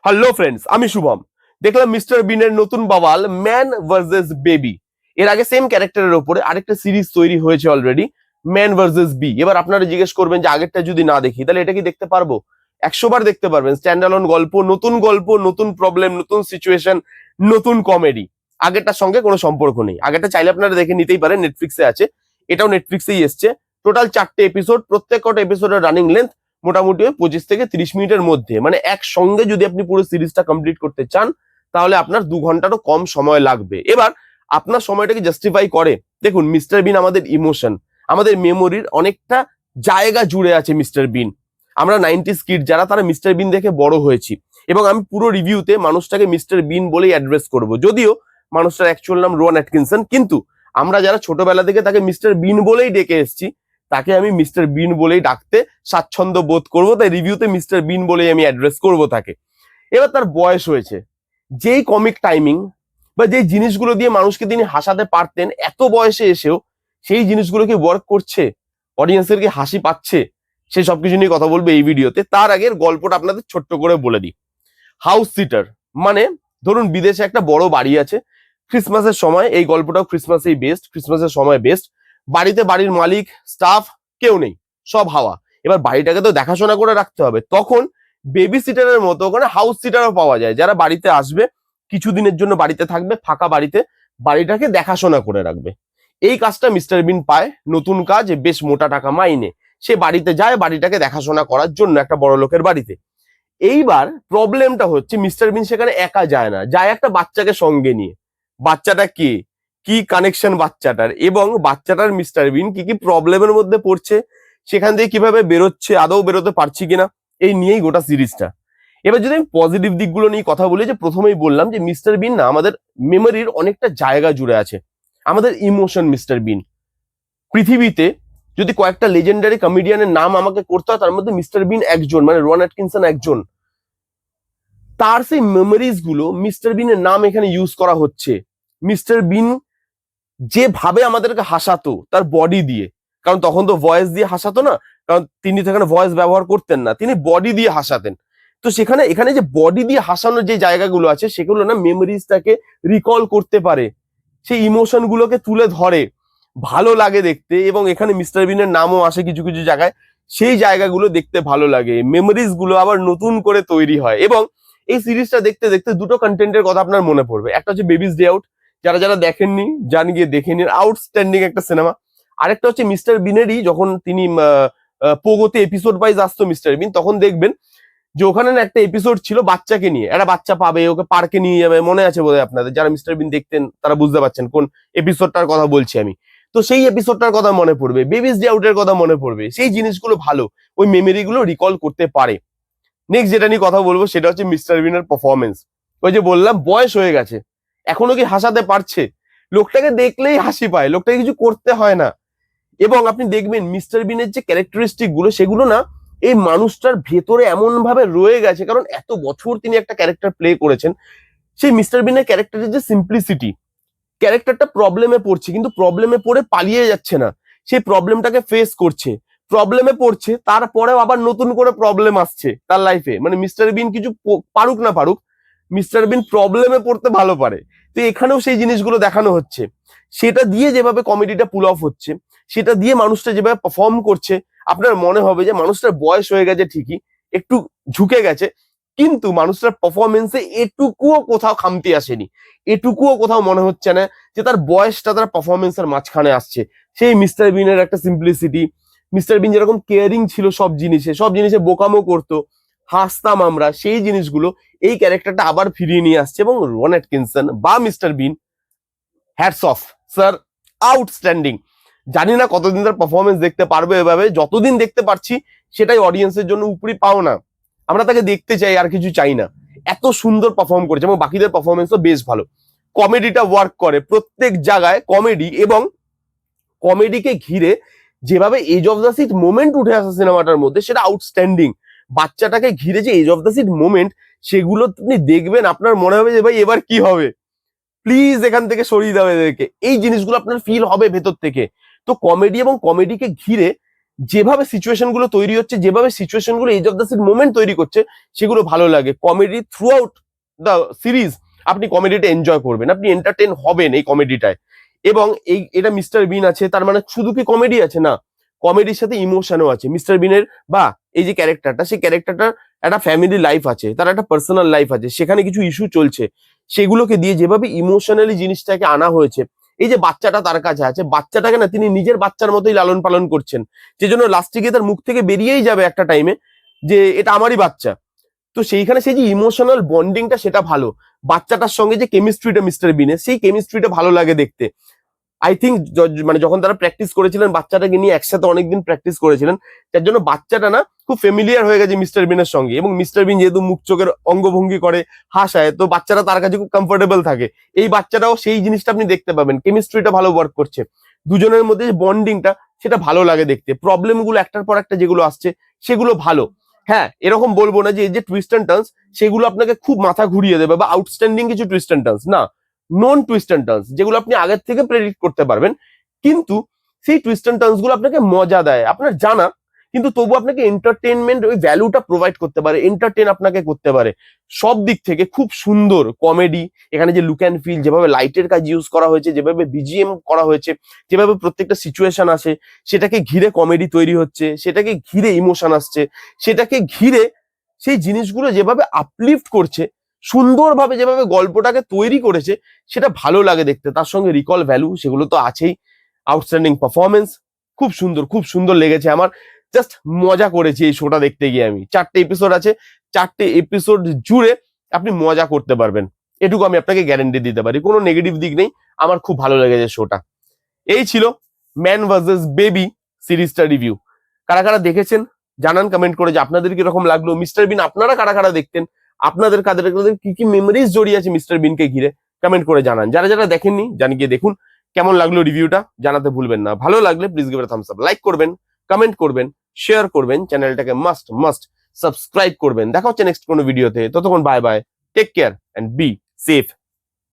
Hello friends, আমি শুভম। দেখলাম mister বিনের নতুন বাওয়াল ম্যান ভার্সেস বেবি। এর আগে সেম ক্যারেক্টারের উপরে আরেকটা সিরিজ তৈরি হয়েছে অলরেডি, ম্যান ভার্সেস বি। এবার আপনারা জিজ্ঞেস করবেন যে আগেরটা যদি না দেখি তাহলে এটা কি দেখতে পারবো? 100 বার দেখতে পারবেন। স্ট্যান্ড অ্যালোন গল্প, নতুন প্রবলেম, নতুন সিচুয়েশন, নতুন কমেডি। আগেরটার সঙ্গে কোনো সম্পর্ক নেই। আগেরটা চাইলে আপনারা দেখে নিতেই পারেন, নেটফ্লিক্সে আছে। এটাও নেটফ্লিক্সেই এসছে। টোটাল 4টে এপিসোড, প্রত্যেকটা এপিসোডের রানিং লেন্থ মোটামুটি 25 থেকে 30 মিনিটের মধ্যে। মানে একসঙ্গে যদি আপনি পুরো সিরিজটা কমপ্লিট করতে চান তাহলে আপনার 2 ঘন্টারও কম সময় লাগবে। এবার আপনার সময়টাকে জাস্টিফাই করে। দেখুন, মিস্টার বিন আমাদের ইমোশন, আমাদের মেমোরির অনেকটা জায়গা জুড়ে আছে মিস্টার বিন। আমরা 90s কিড যারা, তারা মিস্টার বিন দেখে বড় হয়েছি, এবং আমি পুরো রিভিউতে মানুষটাকে মিস্টার বিন বলেই অ্যাড্রেস করব। যদিও মানুষটার অ্যাকচুয়াল নাম রোয়ান অ্যাটকিনসন, কিন্তু আমরা যারা ছোটবেলা থেকে তাকে মিস্টার বিন বলেই ডেকে এসেছি, তাকে আমি মিস্টার বিন বলেই ডাকতে স্বাচ্ছন্দ্য বোধ করবো। তাই রিভিউতে মিস্টার বিন বলেই আমি অ্যাড্রেস করব তাকে। এবার তার বয়স হয়েছে, যেই কমিক টাইমিং বা যেই জিনিসগুলো দিয়ে মানুষকে তিনি হাসাতে পারতেন এত বয়সে এসেও, সেই জিনিসগুলো কি ওয়ার্ক করছে? অডিয়েন্সের কি হাসি পাচ্ছে? সেই সবকিছু নিয়ে কথা বলবো এই ভিডিওতে। তার আগের গল্পটা আপনাদের ছোট্ট করে বলে দিই। হাউস সিটার মানে, ধরুন বিদেশে একটা বড় বাড়ি আছে, ক্রিসমাসের সময়, এই গল্পটাও ক্রিসমাসেই বেস্ট, ক্রিসমাসের সময় বেস্ট। বাড়িতে বাড়ির মালিক, স্টাফ কেউ নেই, সব হাওয়া। এবার বাড়িটাকে তো দেখাশোনা করে রাখতে হবে। তখন বেবি সিটারের মতো ওখানে হাউস সিটারও পাওয়া যায়, যারা বাড়িতে আসবে, কিছুদিনের জন্য বাড়িতে থাকবে, ফাঁকা বাড়িতে বাড়িটাকে দেখাশোনা করে রাখবে। এই কাজটা মিস্টার বিন পায়, নতুন কাজ, বেশ মোটা টাকা মাইনে। সে বাড়িতে যায় বাড়িটাকে দেখাশোনা করার জন্য, একটা বড় লোকের বাড়িতে। এইবার প্রবলেমটা হচ্ছে মিস্টার বিন সেখানে একা যায় না, যায় একটা বাচ্চাকে সঙ্গে নিয়ে। বাচ্চাটা কে, কি কানেকশন বাচ্চাটার, এবং বাচ্চাটার মিস্টার বিন কি কি প্রবলেমের মধ্যে পড়ছে, সেখান থেকে কিভাবে বেরোচ্ছে, আদৌ বেরোতে পারছি কিনা, এই নিয়েই গোটা সিরিজটা। এবার যদি আমি পজিটিভ দিকগুলো নিয়ে কথা বলি, যে প্রথমেই বললাম যে মিস্টার বিন না আমাদের মেমোরির অনেকটা জায়গা জুড়ে আছে, আমাদের ইমোশন মিস্টার বিন। পৃথিবীতে যদি কয়েকটা লেজেন্ডারি কমেডিয়ানের নাম আমাকে করতে হয়, তার মধ্যে মিস্টার বিন একজন, মানে রোয়ান অ্যাটকিনসন একজন। তার সেই মেমোরিজ গুলো মিস্টার বিনের নাম এখানে ইউজ করা হচ্ছে। মিস্টার বিন যেভাবে আমাদেরকে হাসাতো তার বডি দিয়ে, কারণ তখন তো ভয়েস দিয়ে হাসাতো না, কারণ তিনি সেখানে ভয়েস ব্যবহার করতেন না, তিনি বডি দিয়ে হাসাতেন। তো সেখানে এখানে যে বডি দিয়ে হাসানোর যে জায়গাগুলো আছে, সেগুলো না মেমোরিজটাকে রিকল করতে পারে, সেই ইমোশন গুলোকে তুলে ধরে, ভালো লাগে দেখতে। এবং এখানে মিস্টার বিনের নামও আসে কিছু কিছু জায়গায়, সেই জায়গাগুলো দেখতে ভালো লাগে, মেমোরিজ গুলো আবার নতুন করে তৈরি হয়। এবং এই সিরিজটা দেখতে দেখতে দুটো কন্টেন্টের কথা আপনার মনে পড়বে। একটা হচ্ছে বেবিস ডে আউট, যারা যারা দেখেননি যান গিয়ে দেখে নিন, আউটস্ট্যান্ডিং একটা সিনেমা। আরেকটা হচ্ছে মিস্টার বিনেরই, যখন তিনি পোগোতে এপিসোড ওয়াইজ আসতো মিস্টার বিন, তখন দেখবেন যে ওখানে না একটা এপিসোড ছিল বাচ্চাকে নিয়ে, একটা বাচ্চা পাবে, ওকে পার্কে নিয়ে যাবে, মনে আছে বোধহয় আপনাদের, যারা মিস্টার বিন দেখতেন তারা বুঝতে পারছেন কোন এপিসোডটার কথা বলছি আমি। তো সেই এপিসোডটার কথা মনে পড়বে, বেবিস ডে আউটের কথা মনে পড়বে। সেই জিনিসগুলো ভালো, ওই মেমোরি গুলো রিকল করতে পারে। নেক্সট যেটা নিয়ে কথা বলবো সেটা হচ্ছে মিস্টার বিনের পারফরমেন্স। ওই যে বললাম বয়স হয়ে গেছে, এখনো কি হাসাতে পারছে? লোকটাকে দেখলেই হাসি পায়, লোকটাকে কিছু করতে হয় না। এবং আপনি দেখবেন মিস্টার বিনের যে ক্যারেক্টারিস্টিক গুলো, সেগুলো না এই মানুষটার ভেতরে এমন ভাবে রয়ে গেছে, কারণ এত বছর তিনি একটা ক্যারেক্টার প্লে করেছেন। সেই মিস্টার বিনের ক্যারেক্টারের যে সিম্পলিসিটি, ক্যারেক্টারটা প্রবলেমে পড়ছে কিন্তু প্রবলেমে পড়ে পালিয়ে যাচ্ছে না, সেই প্রবলেমটাকে ফেস করছে। প্রবলেমে পড়ছে, তারপরেও আবার নতুন করে প্রবলেম আসছে তার লাইফে। মানে মিস্টার বিন কিছু পারুক না পারুক, মিস্টার বিন প্রবলেমে পড়তে ভালো পারে। তো এখানেও সেই জিনিসগুলো দেখানো হচ্ছে। সেটা দিয়ে যেভাবে কমেডিটা পুল অফ হচ্ছে, সেটা দিয়ে মানুষটা যেভাবে পারফর্ম করছে, আপনার মনে হবে যে মানুষটার বয়স হয়ে গেছে ঠিকই, একটু ঝুঁকে গেছে, কিন্তু মানুষটার পারফরমেন্সে এটুকুও কোথাও খামতি আসেনি, এটুকুও কোথাও মনে হচ্ছে না যে তার বয়সটা তার পারফরমেন্সের মাঝখানে আসছে। সেই মিস্টার বিনের একটা সিম্পলিসিটি, মিস্টার বিন যেরকম কেয়ারিং ছিল সব জিনিসে বোকামো করতো, হাসতাম আমরা, সেই জিনিসগুলো এই ক্যারেক্টারটা আবার ফিরিয়ে নিয়ে আসছে। এবং রোয়ান অ্যাটকিনসন বা মিস্টার বিন, হ্যাটস অফ স্যার, আউটস্ট্যান্ডিং। জানি না কতদিন তার পারফরমেন্স দেখতে পারবে এভাবে, যতদিন দেখতে পারছি সেটাই অডিয়েন্সের জন্য উপরি পাওনা। আমরা তাকে দেখতে চাই, আর কিছু চাই না। এত সুন্দর পারফর্ম করেছে, এবং বাকিদের পারফরমেন্সও বেশ ভালো। কমেডিটা ওয়ার্ক করে প্রত্যেক জায়গায়, কমেডি এবং কমেডিকে ঘিরে যেভাবে edge of the seat moment উঠে আসে সিনেমাটার মধ্যে, সেটা আউটস্ট্যান্ডিং। বাচ্চাটাকে ঘিরে যে edge of the seat moment, সেগুলো আপনি দেখবেন, আপনার মনে হবে যে ভাই এবার কি হবে, প্লিজ এখান থেকে সরিয়ে দাও এদেরকে। এই জিনিসগুলো আপনার ফিল হবে ভেতর থেকে। তো কমেডি এবং কমেডিকে ঘিরে যেভাবে সিচুয়েশন গুলো তৈরি হচ্ছে, যেভাবে সিচুয়েশন গুলো edge of the scene moment তৈরি করছে, সেগুলো ভালো লাগে। Comedy throughout the series আপনি কমেডিটা এনজয় করবেন, আপনি এন্টারটেন হবেন এই কমেডিটায়। এবং এটা মিস্টার বিন আছে, তার মানে শুধু কি কমেডি আছে না, কমেডির সাথে ইমোশনও আছে মিস্টার বিনের। বা এই যে ক্যারেক্টারটা, সেই ক্যারেক্টারটার একটা ফ্যামিলি লাইফ আছে, তার একটা পার্সোনাল লাইফ আছে, সেখানে কিছু ইস্যু চলছে, সেগুলোকে দিয়ে যেভাবে ইমোশনালি জিনিসটাকে আনা হয়েছে। এই যে বাচ্চাটা তার কাছে আছে, বাচ্চাটাকে না তিনি নিজের বাচ্চার মতোই লালন পালন করছেন, যে জন্য লাস্টে গিয়ে তার মুখ থেকে বেরিয়েই যাবে একটা টাইমে যে এটা আমারই বাচ্চা। তো সেইখানে সেই যে ইমোশনাল বন্ডিংটা, সেটা ভালো। বাচ্চাটার সঙ্গে যে কেমিস্ট্রিটা মিস্টার বিনের, সেই কেমিস্ট্রিটা ভালো লাগে দেখতে। আই থিঙ্ক মানে যখন তারা প্র্যাকটিস করেছিলেন, বাচ্চাটাকে নিয়ে একসাথে অনেকদিন প্র্যাকটিস করেছিলেন, যার জন্য বাচ্চাটা না খুব ফেমিলিয়ার হয়ে গেছে মিস্টার বিনের সঙ্গে। এবং মিস্টার বিন যেহেতু মুখ চোখের অঙ্গভঙ্গি করে, হাসায়, তো বাচ্চাটা তার কাছে খুব কমফোর্টেবল থাকে। এই বাচ্চাটাও সেই জিনিসটা আপনি দেখতে পাবেন, কেমিস্ট্রিটা ভালো ওয়ার্ক করছে, দুজনের মধ্যে যে বন্ডিংটা, সেটা ভালো লাগে দেখতে। প্রবলেম গুলো একটার পর একটা যেগুলো আসছে, সেগুলো ভালো। হ্যাঁ, এরকম বলবো না যে এই যে টুইস্ট অ্যান্ড টার্নস, সেগুলো আপনাকে খুব মাথা ঘুরিয়ে দেবে বা আউটস্ট্যান্ডিং কিছু টুইস্ট অ্যান্ড টার্নস না, নন টুইস্ট অ্যান্ড টার্নস, যেগুলো আপনি আগের থেকে প্রেডিক্ট করতে পারবেন। কিন্তু সেই টুইস্ট অ্যান্ড টার্নস গুলো আপনাকে মজা দেয়, আপনার জানা, কিন্তু তবু আপনাকে এন্টারটেনমেন্ট ওই ভ্যালুটা প্রোভাইড করতে পারে, এন্টারটেন আপনাকে করতে পারে সব দিক থেকে। খুব সুন্দর কমেডি, এখানে যে লুক অ্যান্ড ফিল, যেভাবে লাইটের কাজ ইউজ করা হয়েছে, যেভাবে বিজিএম করা হয়েছে, যেভাবে প্রত্যেকটা সিচুয়েশন আসে, সেটাকে ঘিরে কমেডি তৈরি হচ্ছে, সেটাকে ঘিরে ইমোশন আসছে, সেটাকে ঘিরে সেই জিনিসগুলো যেভাবে আপলিফট করছে, সুন্দরভাবে যেভাবে গল্পটাকে তৈরি করেছে, সেটা ভালো লাগে দেখতে। তার সঙ্গে রিকল ভ্যালু, সেগুলো তো আছেই। আউটস্ট্যান্ডিং পারফরমেন্স, খুব সুন্দর, খুব সুন্দর লেগেছে আমার। জাস্ট মজা করেছি এই শোটা দেখতে গিয়ে আমি। 4টে এপিসোড আছে, 4টে এপিসোড জুড়ে আপনি মজা করতে পারবেন, এটুকু আমি আপনাকে গ্যারান্টি দিতে পারি। কোনো নেগেটিভ দিক নেই, আমার খুব ভালো লেগেছে শোটা। এই ছিল ম্যান ভার্সেস বেবি সিরিজটা রিভিউ। কারা কারা দেখেছেন জানান কমেন্ট করে যে আপনাদের কিরকম লাগলো। মিস্টার বিন আপনারা কারা কারা দেখতেন, আপনাদের কাদের কাদের কি কি মেমোরিজ জড়িয়ে আছে মিস্টার বিনকে ঘিরে, কমেন্ট করে জানান। যারা যারা দেখেননি, জানি গিয়ে দেখুন। কেমন লাগলো রিভিউটা জানাতে ভুলবেন না। ভালো লাগলে please give it a Thums up, like করবেন, কমেন্ট করবেন, শেয়ার করবেন, চ্যানেলটাকে মাস্ট মাস্ট সাবস্ক্রাইব করবেন। দেখা হচ্ছে নেক্সট কোনো ভিডিওতে, ততক্ষণ bye bye, take care and be safe.